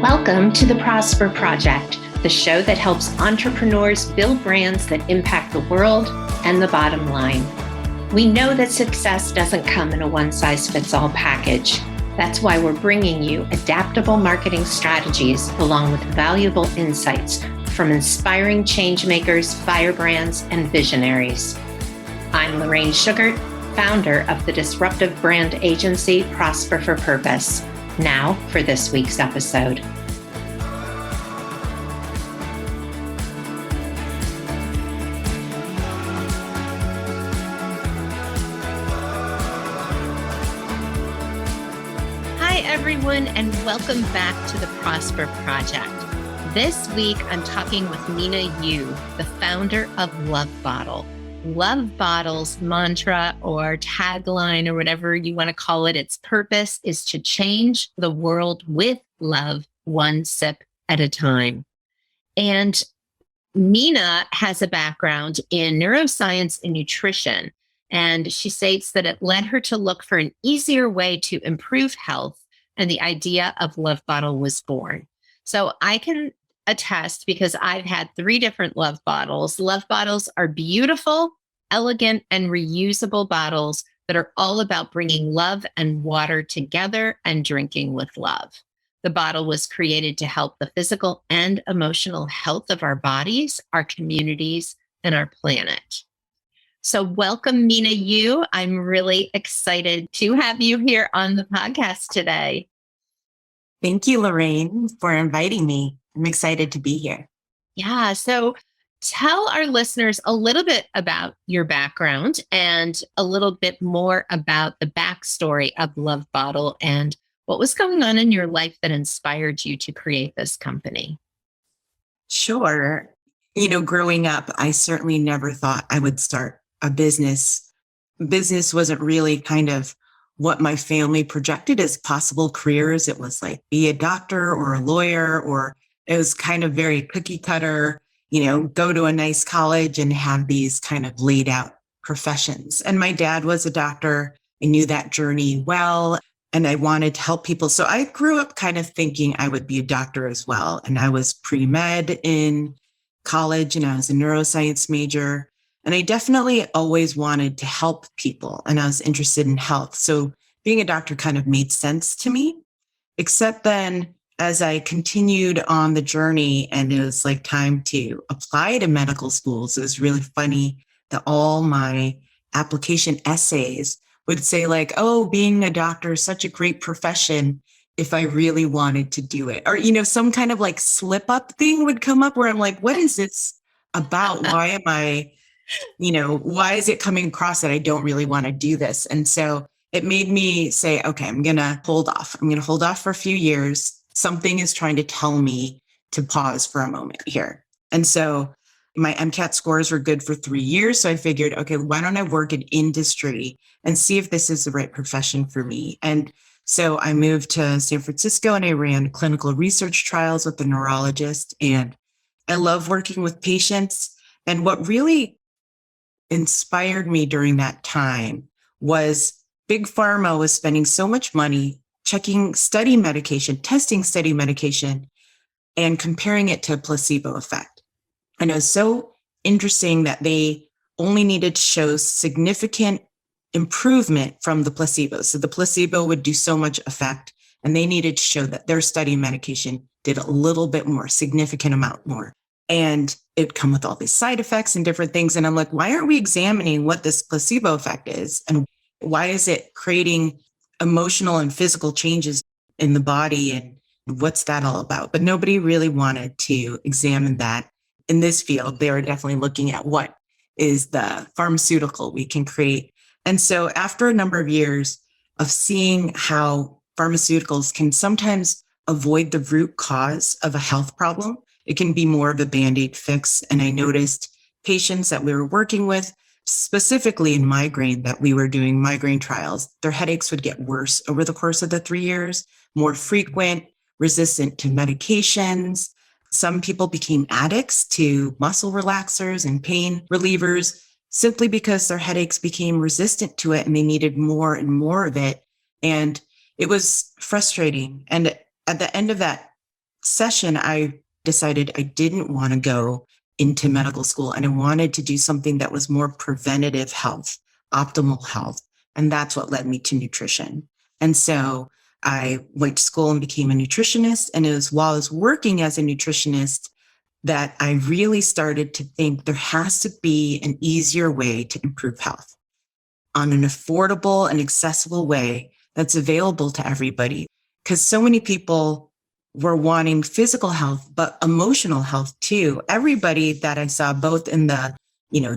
Welcome to the Prosper Project, the show that helps entrepreneurs build brands that impact the world and the bottom line. We know that success doesn't come in a one-size-fits-all package. That's why we're bringing you adaptable marketing strategies along with valuable insights from inspiring changemakers, firebrands, and visionaries. I'm Lorraine Sugart, founder of the disruptive brand agency Prosper for Purpose. Now for this week's episode. Hi, everyone, and welcome back to the Prosper Project. This week, I'm talking with Minna Yoo, the founder of Love Bottle. Love Bottle's mantra or tagline or whatever you want to call it, its purpose is to change the world with love, one sip at a time. And Mina has a background in neuroscience and nutrition, and she states that it led her to look for an easier way to improve health, and the idea of Love Bottle was born. So I can attest because I've had 3 different Love Bottles. Love Bottles are beautiful, elegant, and reusable bottles that are all about bringing love and water together and drinking with love. The bottle was created to help the physical and emotional health of our bodies, our communities, and our planet. So welcome, Minna Yoo. I'm really excited to have you here on the podcast today. Thank you, Lorraine, for inviting me. I'm excited to be here. Yeah. So tell our listeners a little bit about your background and a little bit more about the backstory of Love Bottle and what was going on in your life that inspired you to create this company. Sure. Growing up, I certainly never thought I would start a business. Business wasn't really kind of what my family projected as possible careers. It was like be a doctor or a lawyer, or it was kind of very cookie cutter, go to a nice college and have these kind of laid out professions. And my dad was a doctor. I knew that journey well, and I wanted to help people. So I grew up kind of thinking I would be a doctor as well. And I was pre-med in college, and I was a neuroscience major. And I definitely always wanted to help people, and I was interested in health. So being a doctor kind of made sense to me, except then as I continued on the journey and it was like time to apply to medical schools, it was really funny that all my application essays would say like, oh, being a doctor is such a great profession if I really wanted to do it. Or, some kind of like slip up thing would come up where I'm like, what is this about? Why am I, why is it coming across that I don't really want to do this? And so it made me say, okay, I'm going to hold off. I'm going to hold off for a few years. Something is trying to tell me to pause for a moment here. And so my MCAT scores were good for 3 years. So I figured, okay, why don't I work in industry and see if this is the right profession for me? And so I moved to San Francisco and I ran clinical research trials with a neurologist. And I love working with patients. And what really inspired me during that time was Big Pharma was spending so much money checking study medication, testing study medication, and comparing it to a placebo effect. And it was so interesting that they only needed to show significant improvement from the placebo. So the placebo would do so much effect, and they needed to show that their study medication did a little bit more, significant amount more. And it'd come with all these side effects and different things. And I'm like, why aren't we examining what this placebo effect is? And why is it creating emotional and physical changes in the body? And what's that all about? But nobody really wanted to examine that in this field. They were definitely looking at what is the pharmaceutical we can create. And so after a number of years of seeing how pharmaceuticals can sometimes avoid the root cause of a health problem, it can be more of a Band-Aid fix. And I noticed patients that we were working with, specifically in migraine, that we were doing migraine trials, their headaches would get worse over the course of the 3 years, more frequent, resistant to medications. Some people became addicts to muscle relaxers and pain relievers simply because their headaches became resistant to it and they needed more and more of it. And it was frustrating. And at the end of that session, I decided I didn't want to go into medical school and I wanted to do something that was more preventative health, optimal health. And that's what led me to nutrition. And so I went to school and became a nutritionist. And it was while I was working as a nutritionist that I really started to think there has to be an easier way to improve health on an affordable and accessible way that's available to everybody. Because so many people were wanting physical health, but emotional health too. Everybody that I saw, both in the,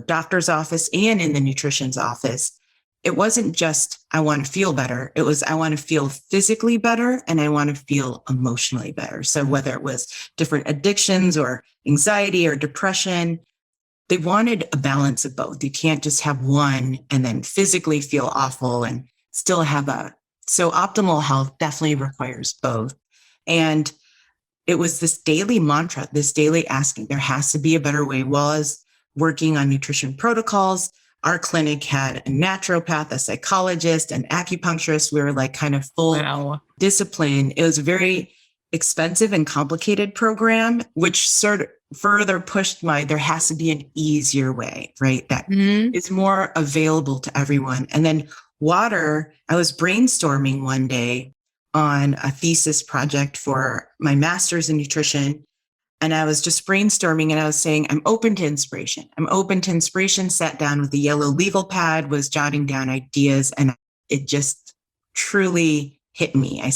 doctor's office and in the nutrition's office, it wasn't just, I want to feel better. It was, I want to feel physically better and I want to feel emotionally better. So whether it was different addictions or anxiety or depression, they wanted a balance of both. You can't just have one and then physically feel awful and still have so optimal health definitely requires both. And it was this daily mantra, this daily asking, there has to be a better way. While I was working on nutrition protocols, our clinic had a naturopath, a psychologist, an acupuncturist. We were like kind of full discipline. It was a very expensive and complicated program, which sort of further pushed there has to be an easier way, right? That is more available to everyone. And then water, I was brainstorming one day on a thesis project for my master's in nutrition. And I was just brainstorming and I was saying, I'm open to inspiration. I'm open to inspiration, sat down with a yellow legal pad, was jotting down ideas, and it just truly hit me. I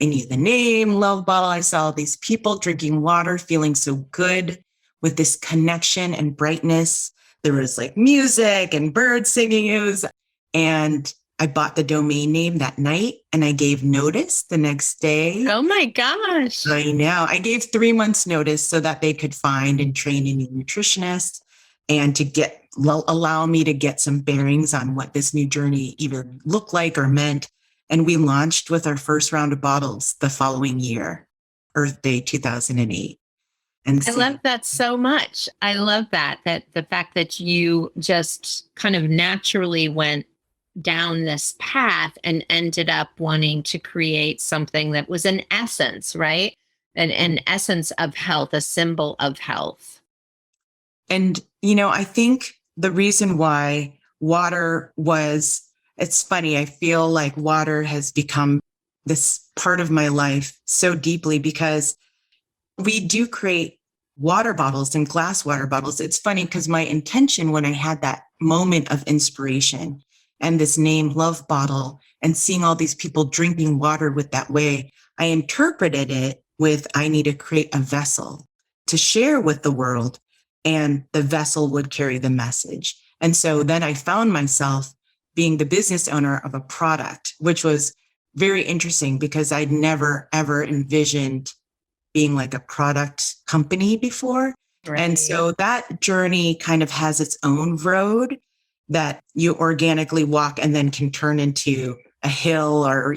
knew the name, Love Bottle. I saw these people drinking water, feeling so good with this connection and brightness. There was like music and birds singing. And I bought the domain name that night and I gave notice the next day. Oh my gosh. I know. I gave 3 months notice so that they could find and train a new nutritionist and to allow me to get some bearings on what this new journey even looked like or meant. And we launched with our first round of bottles the following year, Earth Day 2008. And I love that so much. I love that the fact that you just kind of naturally went down this path and ended up wanting to create something that was an essence, right? An essence of health, a symbol of health. And, I think the reason why it's funny. I feel like water has become this part of my life so deeply because we do create water bottles and glass water bottles. It's funny because my intention when I had that moment of inspiration and this name Love Bottle and seeing all these people drinking water with that way, I interpreted it with, I need to create a vessel to share with the world and the vessel would carry the message. And so then I found myself being the business owner of a product, which was very interesting because I'd never, ever envisioned being like a product company before. Right. And so that journey kind of has its own road that you organically walk and then can turn into a hill or,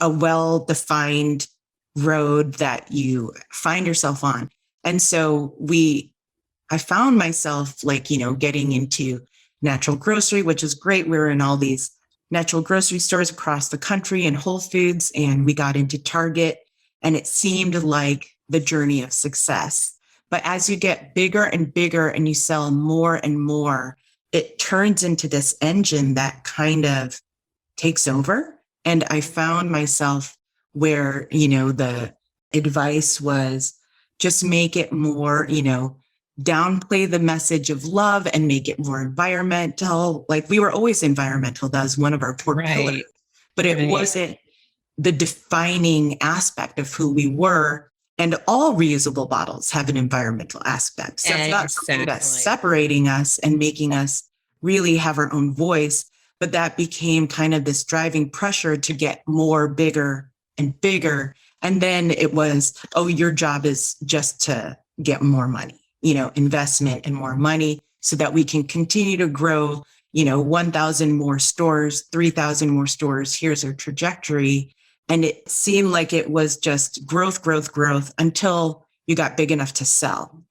a well-defined road that you find yourself on. And so I found myself getting into natural grocery, which is great. We were in all these natural grocery stores across the country and Whole Foods, and we got into Target, and it seemed like the journey of success. But as you get bigger and bigger and you sell more and more, it turns into this engine that kind of takes over. And I found myself where, the advice was just make it more, downplay the message of love and make it more environmental. Like we were always environmental. That was one of our core pillars, but it wasn't the defining aspect of who we were. And all reusable bottles have an environmental aspect. So it's not something that's separating us and making us really have our own voice, but that became kind of this driving pressure to get more, bigger and bigger. And then it was, oh, your job is just to get more money, investment and more money so that we can continue to grow, 1,000 more stores, 3,000 more stores. Here's our trajectory. And it seemed like it was just growth, growth, growth until you got big enough to sell,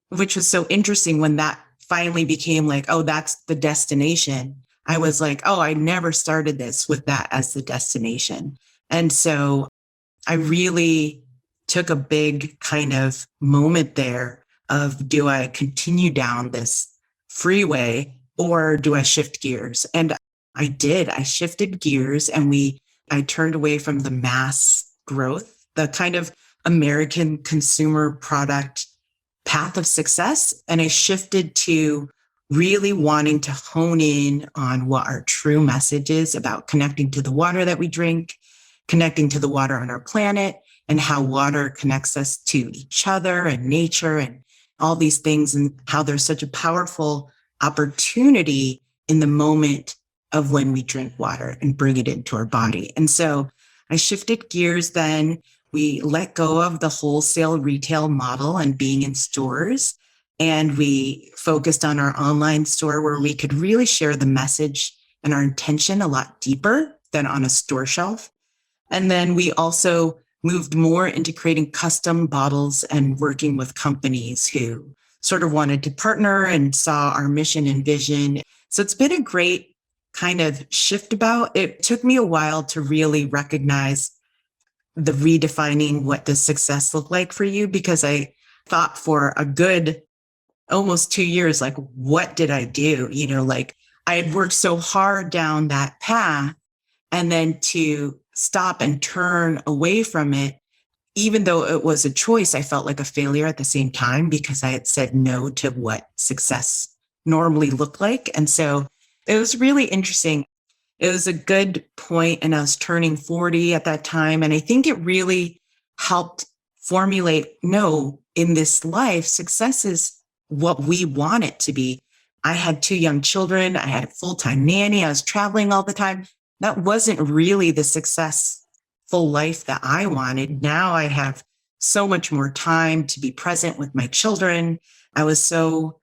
which was so interesting when that finally became like, oh, that's the destination. I was like, oh, I never started this with that as the destination. And so I really took a big kind of moment there of, do I continue down this freeway or do I shift gears? And I did. I shifted gears and I turned away from the mass growth, the kind of American consumer product path of success. And I shifted to really wanting to hone in on what our true message is about connecting to the water that we drink, connecting to the water on our planet, and how water connects us to each other and nature and all these things, and how there's such a powerful opportunity in the moment of when we drink water and bring it into our body. And so I shifted gears then. We let go of the wholesale retail model and being in stores. And we focused on our online store where we could really share the message and our intention a lot deeper than on a store shelf. And then we also moved more into creating custom bottles and working with companies who sort of wanted to partner and saw our mission and vision. So it's been a great kind of shift about. It took me a while to really recognize the redefining what does success look like for you, because I thought for a good almost 2 years, like, what did I do? Like I had worked so hard down that path, and then to stop and turn away from it, even though it was a choice, I felt like a failure at the same time because I had said no to what success normally looked like. And so it was really interesting. It was a good point, and I was turning 40 at that time. And I think it really helped formulate, no, in this life, success is what we want it to be. I had 2 young children. I had a full-time nanny. I was traveling all the time. That wasn't really the successful life that I wanted. Now I have so much more time to be present with my children. I was so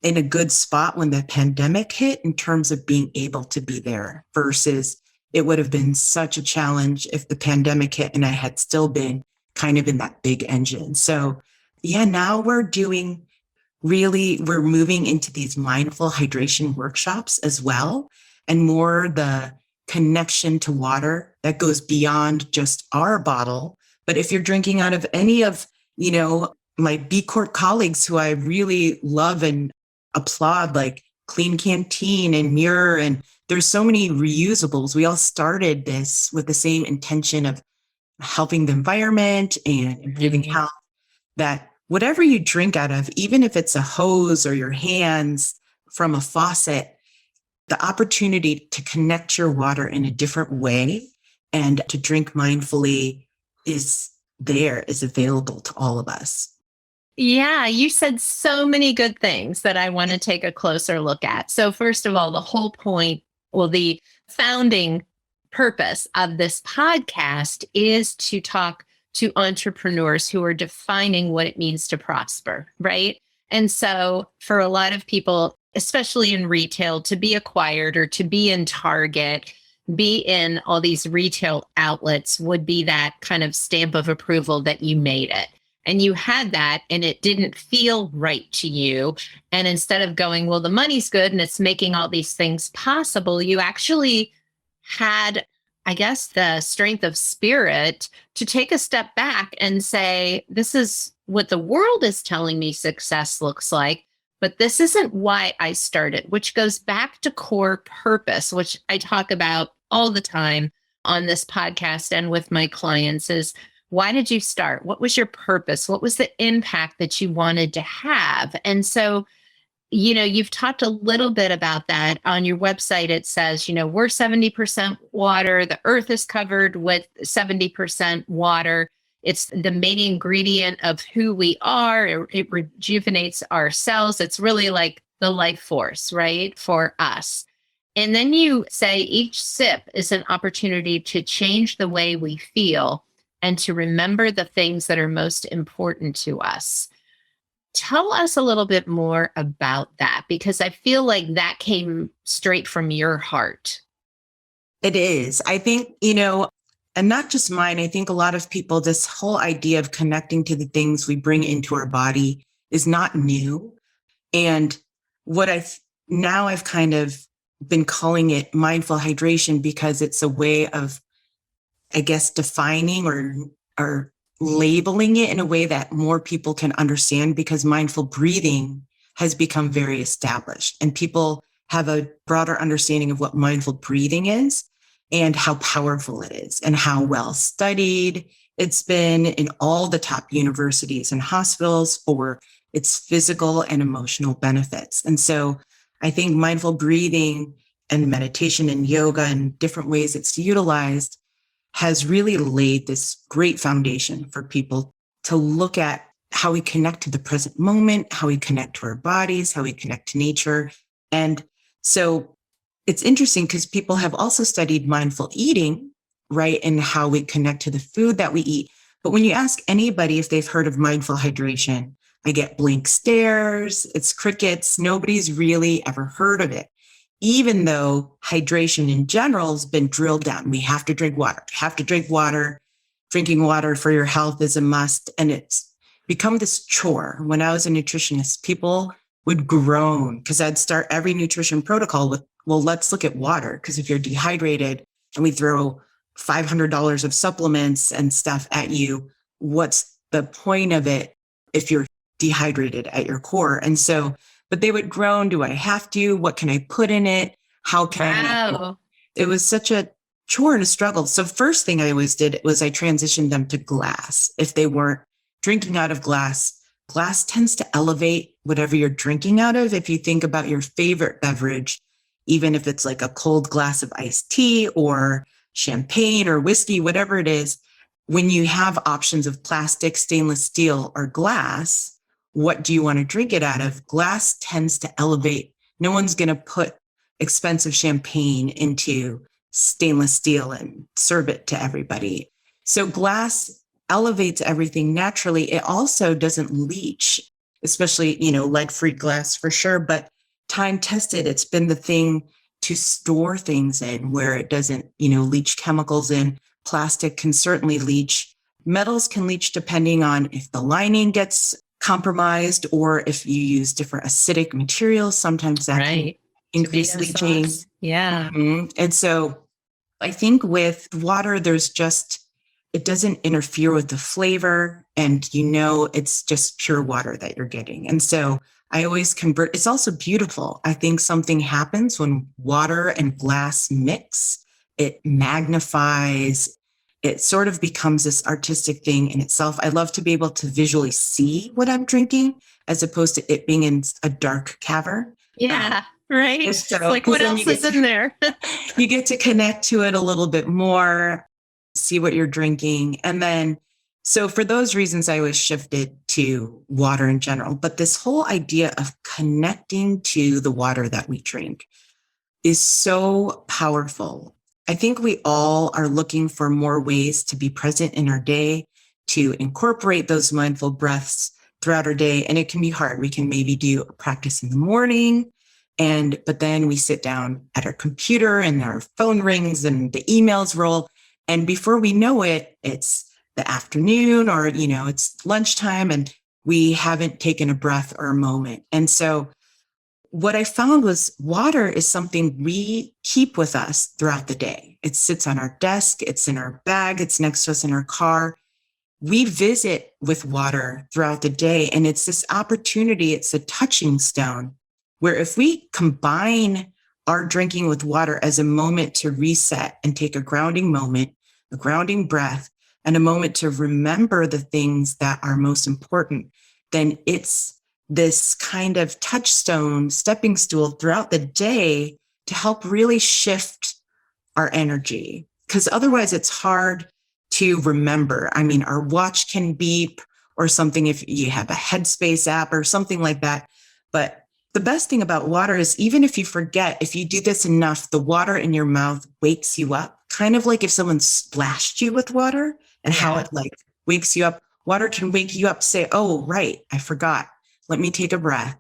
in a good spot when the pandemic hit in terms of being able to be there, versus it would have been such a challenge if the pandemic hit and I had still been kind of in that big engine. So yeah, now we're moving into these mindful hydration workshops as well, and more the connection to water that goes beyond just our bottle. But if you're drinking out of any of, my B Corp colleagues who I really love and applaud, like Clean Canteen and Muir, and there's so many reusables. We all started this with the same intention of helping the environment and improving health, that whatever you drink out of, even if it's a hose or your hands from a faucet, the opportunity to connect your water in a different way and to drink mindfully is available to all of us. Yeah, you said so many good things that I want to take a closer look at. So, first of all, the whole point, well, the founding purpose of this podcast is to talk to entrepreneurs who are defining what it means to prosper, right? And so, for a lot of people, especially in retail, to be acquired or to be in Target, be in all these retail outlets would be that kind of stamp of approval that you made it. And you had that and it didn't feel right to you. And instead of going, well, the money's good and it's making all these things possible, you actually had, I guess, the strength of spirit to take a step back and say, this is what the world is telling me success looks like, but this isn't why I started, which goes back to core purpose, which I talk about all the time on this podcast and with my clients is, why did you start? What was your purpose? What was the impact that you wanted to have? And so, you've talked a little bit about that on your website. It says, we're 70% water. The earth is covered with 70% water. It's the main ingredient of who we are. It rejuvenates our cells. It's really like the life force, right, for us. And then you say each sip is an opportunity to change the way we feel and to remember the things that are most important to us. Tell us a little bit more about that, because I feel like that came straight from your heart. It is. I think, and not just mine, I think a lot of people, this whole idea of connecting to the things we bring into our body is not new. And now I've kind of been calling it mindful hydration because it's a way of, I guess, defining or labeling it in a way that more people can understand, because mindful breathing has become very established and people have a broader understanding of what mindful breathing is and how powerful it is and how well studied it's been in all the top universities and hospitals for its physical and emotional benefits. And so I think mindful breathing and meditation and yoga and different ways it's utilized has really laid this great foundation for people to look at how we connect to the present moment, how we connect to our bodies, how we connect to nature. And so it's interesting because people have also studied mindful eating, right? And how we connect to the food that we eat. But when you ask anybody if they've heard of mindful hydration, I get blank stares, it's crickets. Nobody's really ever heard of it, even though hydration in general has been drilled down. We have to drink water, have to drink water. Drinking water for your health is a must. And it's become this chore. When I was a nutritionist, people would groan because I'd start every nutrition protocol with, well, let's look at water. Because if you're dehydrated and we throw $500 of supplements and stuff at you, what's the point of it if you're dehydrated at your core? And so, but they would groan, do I have to? What can I put in it? How can I? It was such a chore and a struggle. So first thing I always did was I transitioned them to glass. If they weren't drinking out of glass, glass tends to elevate whatever you're drinking out of. If you think about your favorite beverage, even if it's like a cold glass of iced tea or champagne or whiskey, whatever it is, when you have options of plastic, stainless steel, or glass, what do you want to drink it out of? Glass tends to elevate. No one's going to put expensive champagne into stainless steel and serve it to everybody. So glass elevates everything naturally. It also doesn't leach, especially, lead-free glass for sure, but time tested, it's been the thing to store things in where it doesn't, leach chemicals in. Plastic can certainly leach. Metals can leach depending on if the lining gets compromised or if you use different acidic materials. Sometimes that can increase leaching. Yeah. Mm-hmm. And so I think with water, it doesn't interfere with the flavor and it's just pure water that you're getting. And so I always convert. It's also beautiful. I think something happens when water and glass mix. It magnifies. It sort of becomes this artistic thing in itself. I love to be able to visually see what I'm drinking as opposed to it being in a dark cavern. Yeah. Right. So, like what else is in there? You get to connect to it a little bit more, see what you're drinking. And then, so for those reasons, I was shifted to water in general. But this whole idea of connecting to the water that we drink is so powerful. I think we all are looking for more ways to be present in our day, to incorporate those mindful breaths throughout our day. And it can be hard. We can maybe do a practice in the morning, but then we sit down at our computer and our phone rings and the emails roll. And before we know it, it's the afternoon or, it's lunchtime and we haven't taken a breath or a moment. And so what I found was water is something we keep with us throughout the day. It sits on our desk, it's in our bag, it's next to us in our car. We visit with water throughout the day. And it's this opportunity, it's a touching stone where if we combine our drinking with water as a moment to reset and take a grounding moment, a grounding breath, and a moment to remember the things that are most important, then it's this kind of touchstone, stepping stool throughout the day to help really shift our energy. Because otherwise it's hard to remember. I mean, our watch can beep or something if you have a Headspace app or something like that. But the best thing about water is even if you forget, if you do this enough, the water in your mouth wakes you up, kind of like if someone splashed you with water and how it wakes you up. Water can wake you up, say, oh, right, I forgot. Let me take a breath.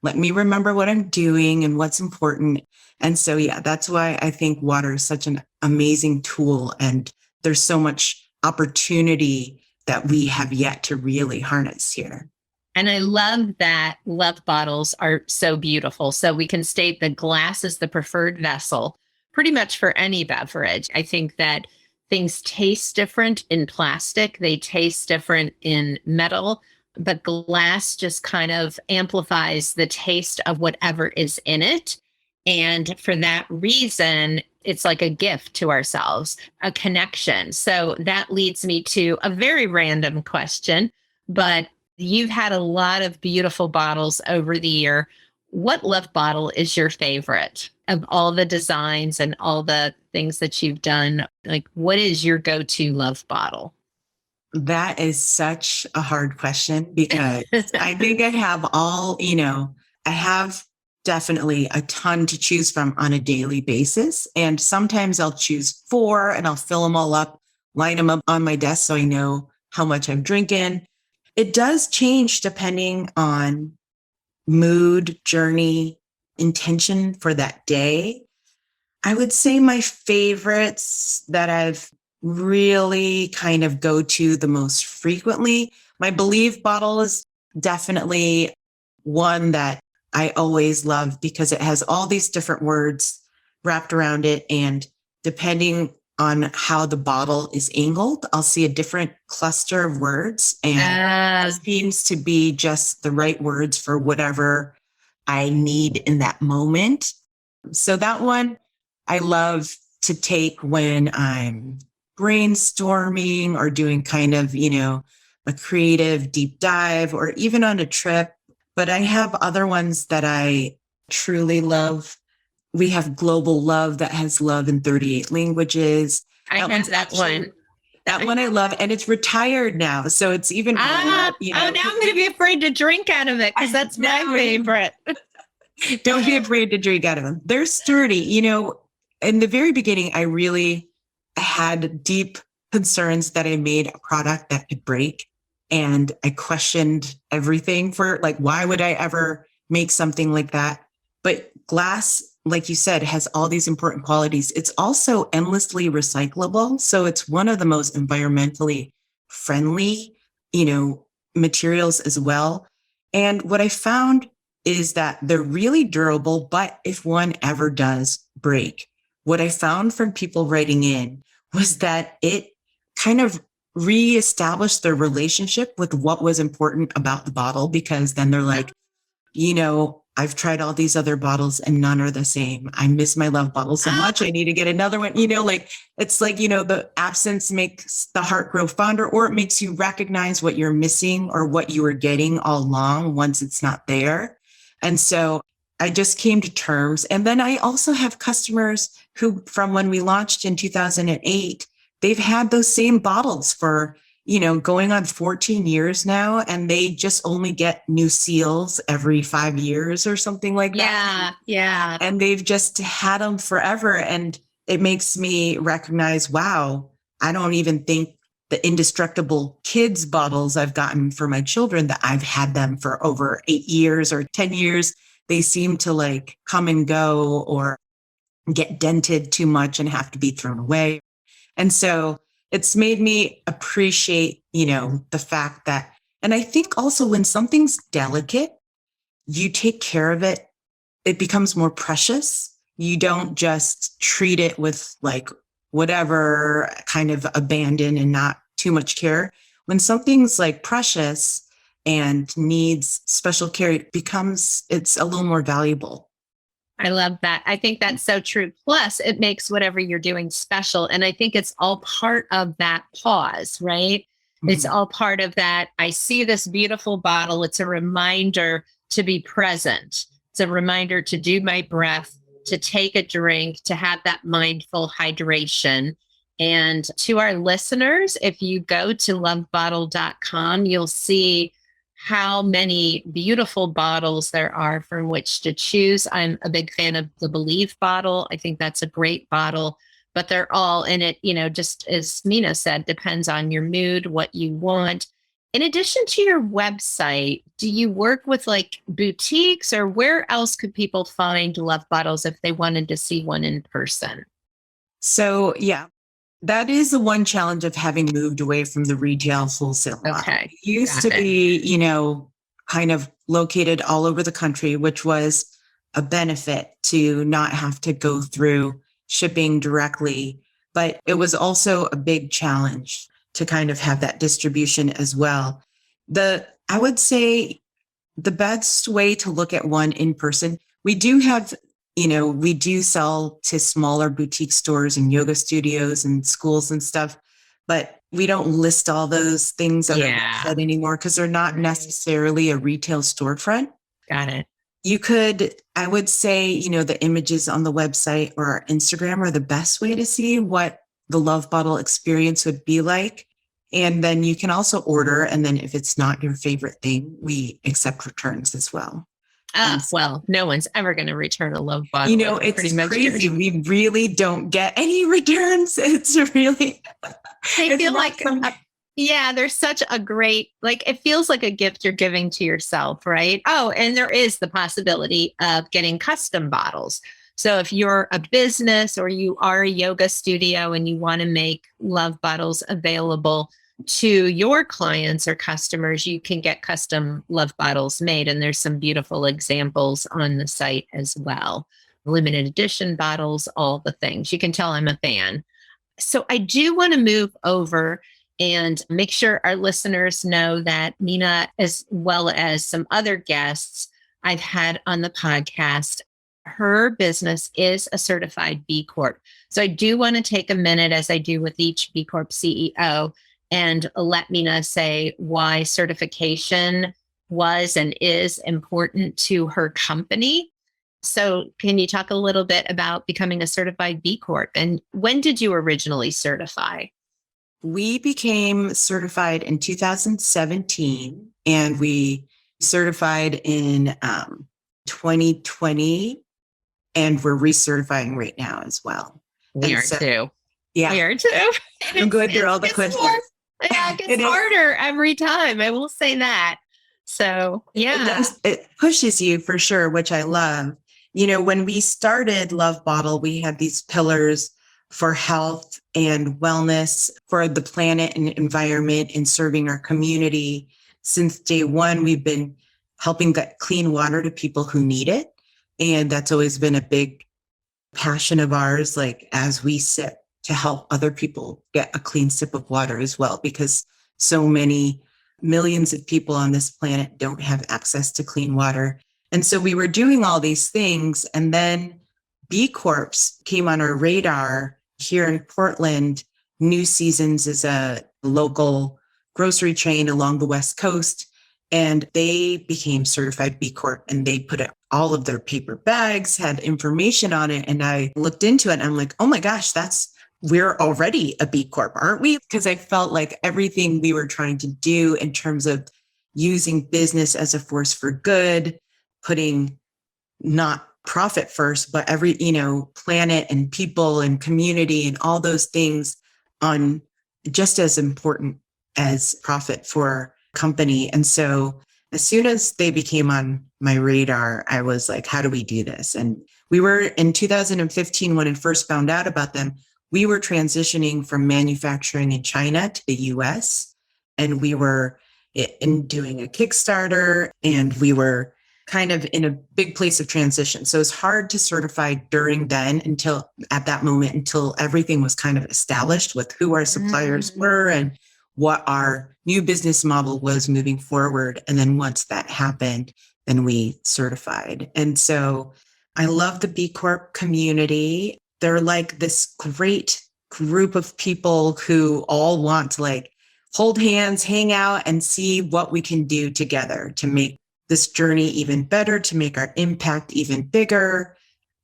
Let me remember what I'm doing and what's important. And so, that's why I think water is such an amazing tool. And there's so much opportunity that we have yet to really harness here. And I love that love bottles are so beautiful. So we can state that glass is the preferred vessel pretty much for any beverage. I think that things taste different in plastic, they taste different in metal, but glass just kind of amplifies the taste of whatever is in it. And for that reason, it's like a gift to ourselves, a connection. So that leads me to a very random question, but you've had a lot of beautiful bottles over the year. What love bottle is your favorite of all the designs and all the things that you've done? Like, what is your go to love bottle? That is such a hard question because I think I have all, I have definitely a ton to choose from on a daily basis. And sometimes I'll choose four and I'll fill them all up, line them up on my desk so I know how much I'm drinking. It does change depending on mood, journey, intention for that day. I would say my favorites that I've really kind of go to the most frequently. My Believe bottle is definitely one that I always love because it has all these different words wrapped around it. And depending on how the bottle is angled, I'll see a different cluster of words. And it seems to be just the right words for whatever I need in that moment. So that one I love to take when I'm brainstorming or doing kind of, a creative deep dive or even on a trip. But I have other ones that I truly love. We have Global Love that has love in 38 languages. I have that one. That one I love, and it's retired now. So it's even, Oh, now I'm going to be afraid to drink out of it because that's my favorite. Don't be afraid to drink out of them. They're sturdy. In the very beginning, I had deep concerns that I made a product that could break. And I questioned everything for like, why would I ever make something like that? But glass, like you said, has all these important qualities. It's also endlessly recyclable. So it's one of the most environmentally friendly, materials as well. And what I found is that they're really durable, but if one ever does break, what I found from people writing in was that it kind of reestablished their relationship with what was important about the bottle, because then they're like, I've tried all these other bottles and none are the same. I miss my love bottle so much. I need to get another one. It's like, the absence makes the heart grow fonder, or it makes you recognize what you're missing or what you were getting all along once it's not there. And so I just came to terms. And then I also have customers who, from when we launched in 2008, they've had those same bottles for, going on 14 years now, and they just only get new seals every 5 years or something like that. Yeah. And they've just had them forever. And it makes me recognize, wow, I don't even think the indestructible kids bottles I've gotten for my children, that I've had them for over 8 years or 10 years. They seem to like come and go or get dented too much and have to be thrown away. And so it's made me appreciate, the fact that, and I think also when something's delicate, you take care of it, it becomes more precious. You don't just treat it with like whatever, kind of abandon and not too much care. When something's like precious and needs special care, it's a little more valuable. I love that. I think that's so true. Plus, it makes whatever you're doing special. And I think it's all part of that pause, right? Mm-hmm. It's all part of that. I see this beautiful bottle. It's a reminder to be present. It's a reminder to do my breath, to take a drink, to have that mindful hydration. And to our listeners, if you go to lovebottle.com, you'll see how many beautiful bottles there are from which to choose. I'm a big fan of the Believe bottle. I think that's a great bottle, but they're all in it, just as Mina said, depends on your mood, what you want. In addition to your website, do you work with like boutiques, or where else could people find love bottles if they wanted to see one in person? So, yeah. That is the one challenge of having moved away from the retail wholesale model. Okay. It used to be, kind of located all over the country, which was a benefit to not have to go through shipping directly. but it was also a big challenge to kind of have that distribution as well. I would say the best way to look at one in person, we do have, we do sell to smaller boutique stores and yoga studios and schools and stuff, but we don't list all those things on our website anymore because they're not necessarily a retail storefront. Got it. You could, I would say, the images on the website or our Instagram are the best way to see what the Love Bottle experience would be like. And then you can also order. And then if it's not your favorite thing, we accept returns as well. Well, no one's ever going to return a Love Bottle. It's crazy. We really don't get any returns. It's really, I feel like, there's such a great, it feels like a gift you're giving to yourself, right? Oh, and there is the possibility of getting custom bottles. So if you're a business or you are a yoga studio and you want to make Love Bottles available to your clients or customers, you can get custom Love Bottles made. And there's some beautiful examples on the site as well. Limited edition bottles, all the things. You can tell I'm a fan. So I do want to move over and make sure our listeners know that Mina, as well as some other guests I've had on the podcast, her business is a certified B Corp. So I do want to take a minute, as I do with each B Corp CEO, and let Mina say why certification was and is important to her company. So can you talk a little bit about becoming a certified B Corp? And when did you originally certify? We became certified in 2017, and we certified in 2020, and we're recertifying right now as well. We are too. Yeah. We are too. I'm going through all the questions. It gets harder every time. I will say that. So, yeah. It pushes you for sure, which I love. When we started Love Bottle, we had these pillars for health and wellness, for the planet and environment, and serving our community. Since day one, we've been helping get clean water to people who need it. And that's always been a big passion of ours, as we sip, to help other people get a clean sip of water as well, because so many millions of people on this planet don't have access to clean water. And so we were doing all these things. And then B Corps came on our radar here in Portland. New Seasons is a local grocery chain along the West Coast, and they became certified B Corp, and they put all of their paper bags, had information on it. And I looked into it and I'm like, oh my gosh, we're already a B Corp, aren't we? Because I felt like everything we were trying to do in terms of using business as a force for good, putting not profit first, but every, planet and people and community and all those things on just as important as profit for company. And so as soon as they became on my radar, I was like, how do we do this? And we were in 2015, when I first found out about them, we were transitioning from manufacturing in China to the US, and we were doing a Kickstarter, and we were kind of in a big place of transition. So it's hard to certify during then until everything was kind of established with who our suppliers were and what our new business model was moving forward. And then once that happened, then we certified. And so I love the B Corp community. They're like this great group of people who all want to hold hands, hang out, and see what we can do together to make this journey even better, to make our impact even bigger,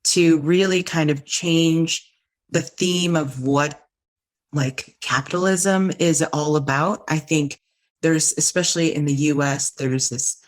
to really kind of change the theme of what capitalism is all about. I think there's, especially in the US, there's this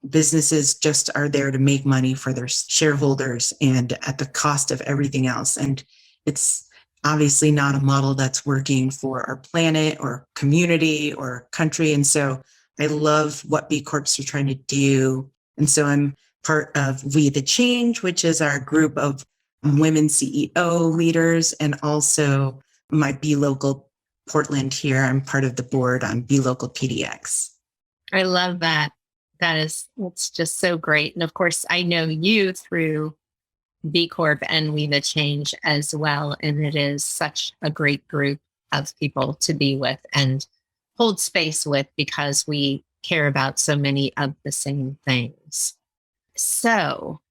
businesses just are there to make money for their shareholders and at the cost of everything else. And it's obviously not a model that's working for our planet or community or country. And so I love what B Corps are trying to do. And so I'm part of We the Change, which is our group of women CEO leaders, and also my B Local Portland here. I'm part of the board on B Local PDX. I love that. It's just so great. And of course, I know you through B Corp and We the Change as well. And it is such a great group of people to be with and hold space with because we care about so many of the same things. So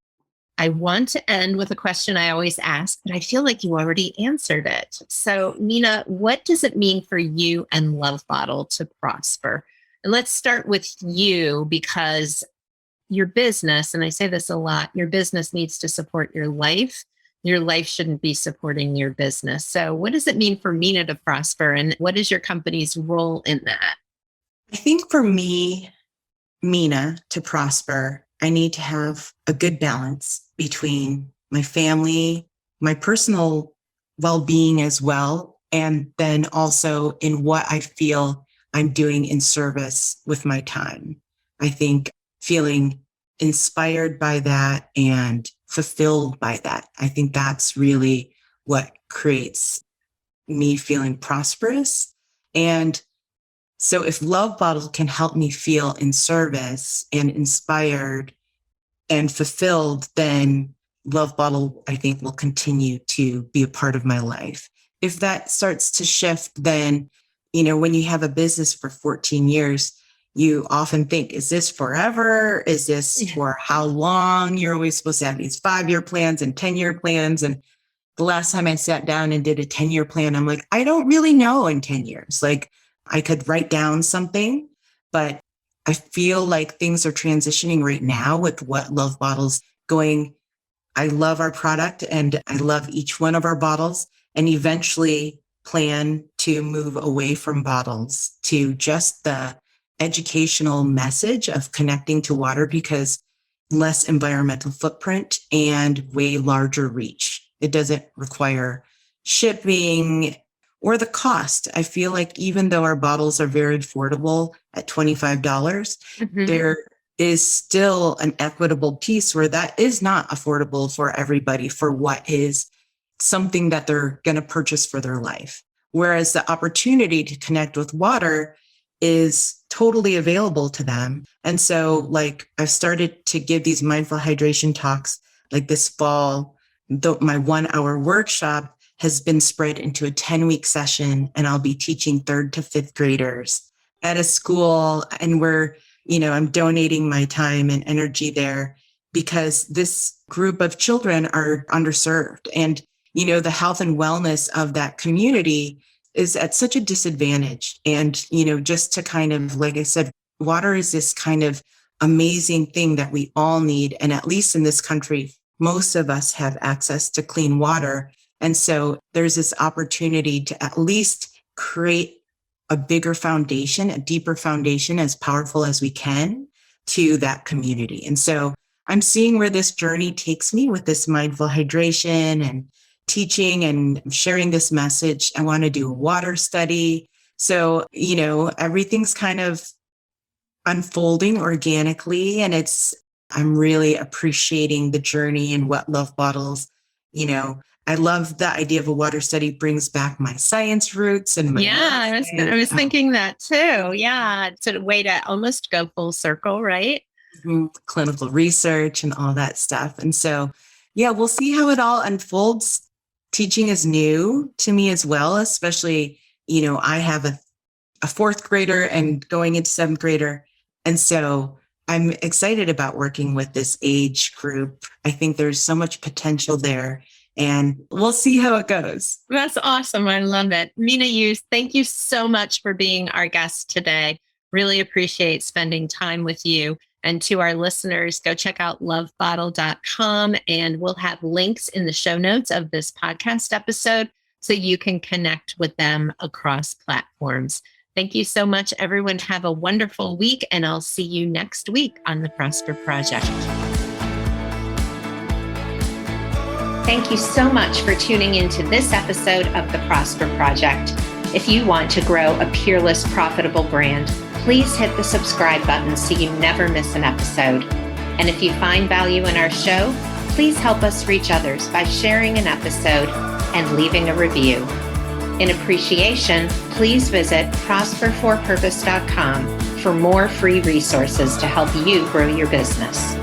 I want to end with a question I always ask, but I feel like you already answered it. So, Mina, what does it mean for you and Love Bottle to prosper? And let's start with you because your business, and I say this a lot, your business needs to support your life. Your life shouldn't be supporting your business. So, what does it mean for Mina to prosper? And what is your company's role in that? I think for me, Mina, to prosper, I need to have a good balance between my family, my personal well-being as well, and then also in what I feel I'm doing in service with my time. I think feeling inspired by that and fulfilled by that, I think that's really what creates me feeling prosperous. And so if Love Bottle can help me feel in service and inspired and fulfilled, then Love Bottle, I think, will continue to be a part of my life. If that starts to shift, then, when you have a business for 14 years, you often think, is this forever? Is this for how long? You're always supposed to have these 5-year plans and 10-year plans. And the last time I sat down and did a 10-year plan, I'm like, I don't really know in 10 years. Like, I could write down something, but I feel like things are transitioning right now with what Love Bottle's going. I love our product and I love each one of our bottles, and eventually plan to move away from bottles to just the educational message of connecting to water, because less environmental footprint and way larger reach. It doesn't require shipping or the cost. I feel like even though our bottles are very affordable at $25, there is still an equitable piece where that is not affordable for everybody for what is something that they're going to purchase for their life. Whereas the opportunity to connect with water is totally available to them. And so I've started to give these mindful hydration talks like this fall. My 1-hour workshop has been spread into a 10-week session, and I'll be teaching 3rd to 5th graders at a school. And I'm donating my time and energy there because this group of children are underserved. And, the health and wellness of that community is at such a disadvantage. And, just to kind of, like I said, water is this kind of amazing thing that we all need. And at least in this country, most of us have access to clean water. And so there's this opportunity to at least create a bigger foundation, a deeper foundation, as powerful as we can to that community. And so I'm seeing where this journey takes me with this mindful hydration and teaching and sharing this message. I want to do a water study. So, everything's kind of unfolding organically, and I'm really appreciating the journey and what Love Bottles, I love the idea of a water study brings back my science roots and I was thinking that too. Yeah. It's a way to almost go full circle, right? Clinical research and all that stuff. And so, we'll see how it all unfolds. Teaching is new to me as well, especially, I have a 4th grader and going into 7th grader. And so I'm excited about working with this age group. I think there's so much potential there. And we'll see how it goes. That's awesome. I love it. Minna Yoo, thank you so much for being our guest today. Really appreciate spending time with you. And to our listeners, go check out lovebottle.com, and we'll have links in the show notes of this podcast episode so you can connect with them across platforms. Thank you so much, everyone. Have a wonderful week, and I'll see you next week on the Prosper Project. Thank you so much for tuning into this episode of the Prosper Project. If you want to grow a peerless, profitable brand, please hit the subscribe button so you never miss an episode. And if you find value in our show, please help us reach others by sharing an episode and leaving a review. In appreciation, please visit prosperforpurpose.com for more free resources to help you grow your business.